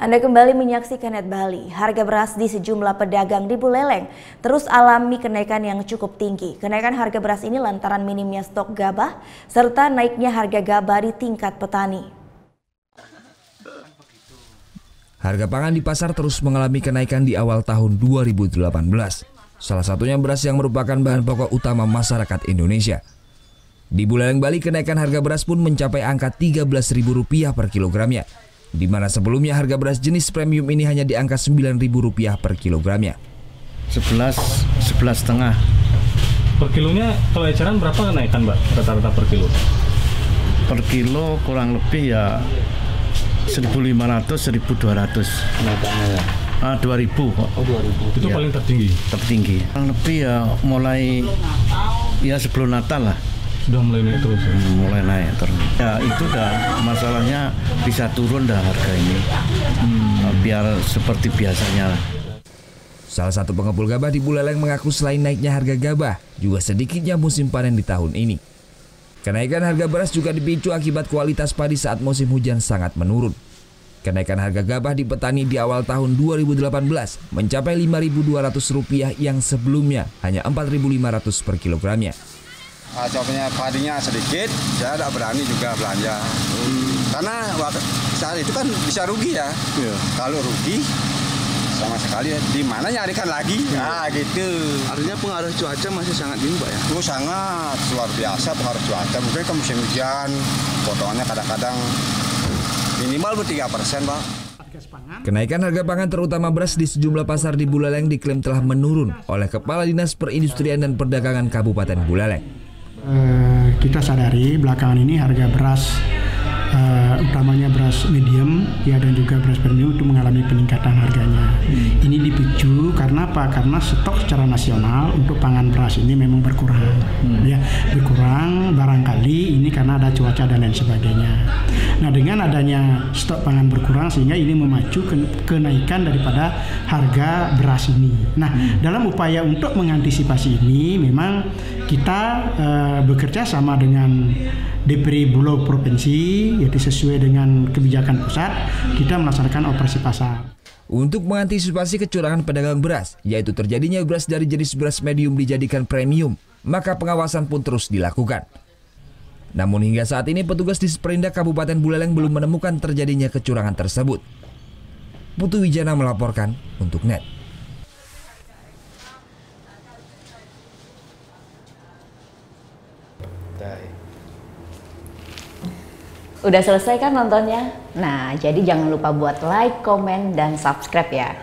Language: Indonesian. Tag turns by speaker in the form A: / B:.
A: Anda kembali menyaksikan Net Bali. Harga beras di sejumlah pedagang di Buleleng terus alami kenaikan yang cukup tinggi. Kenaikan harga beras ini lantaran minimnya stok gabah serta naiknya harga gabah di tingkat petani.
B: Harga pangan di pasar terus mengalami kenaikan di awal tahun 2018. Salah satunya beras yang merupakan bahan pokok utama masyarakat Indonesia. Di Buleleng, Bali, kenaikan harga beras pun mencapai angka Rp13.000 per kilogramnya, di mana sebelumnya harga beras jenis premium ini hanya di angka Rp9.000 per kilogramnya.
C: 11,5
D: per kilonya. Kalau eceran berapa kenaikan, Mbak, rata-rata per kilo?
C: per kilo kurang lebih ya 1.500-1.200
D: Kenaikannya ya?
C: 2.000 kok.
D: Oh, 2.000. Itu
C: Ya,
D: paling tertinggi?
C: Tertinggi. Kurang lebih ya mulai ya sebelum Natal lah.
D: Sudah mulai naik terus ya?
C: Mulai naik terus. Ya itu dah masalahnya bisa turun dah harga ini. Biar seperti biasanya lah.
B: Salah satu pengepul gabah di Buleleng mengaku selain naiknya harga gabah, juga sedikitnya musim panen di tahun ini. Kenaikan harga beras juga dipicu akibat kualitas padi saat musim hujan sangat menurun. Kenaikan harga gabah di petani di awal tahun 2018 mencapai Rp5.200 yang sebelumnya hanya Rp4.500 per kilogramnya.
E: Contohnya padinya sedikit, saya tidak berani juga belanja. Karena saat itu kan bisa rugi ya. Kalau rugi sama sekali di mana nyarikan lagi. Nah gitu.
F: Artinya pengaruh cuaca masih sangat tinggi, Pak ya?
E: Oh, sangat luar biasa pengaruh cuaca. Mungkin ke musim hujan, potongannya kadang-kadang minimal 3%, Pak.
B: Kenaikan harga pangan terutama beras di sejumlah pasar di Buleleng diklaim telah menurun oleh Kepala Dinas Perindustrian dan Perdagangan Kabupaten Buleleng.
G: Kita sadari belakangan ini harga beras utamanya beras medium ya dan juga beras premium itu mengalami peningkatan harganya. Ini dipicu karena apa? Karena stok secara nasional untuk pangan beras ini memang berkurang. Ya, berkurang barangkali ini karena ada cuaca dan lain sebagainya. Nah, dengan adanya stok pangan berkurang sehingga ini memacu kenaikan daripada harga beras ini. Nah, dalam upaya untuk mengantisipasi ini memang kita bekerja sama dengan DPR Bulog Provinsi, yaitu sesuai dengan kebijakan pusat, kita melaksanakan operasi pasar.
B: Untuk mengantisipasi kecurangan pedagang beras, yaitu terjadinya beras dari jenis beras medium dijadikan premium, maka pengawasan pun terus dilakukan. Namun hingga saat ini petugas di Disperindak Kabupaten Buleleng belum menemukan terjadinya kecurangan tersebut. Putu Wijana melaporkan untuk NET.
A: Udah selesai kan nontonnya? Nah, jadi jangan lupa buat like, komen, dan subscribe ya.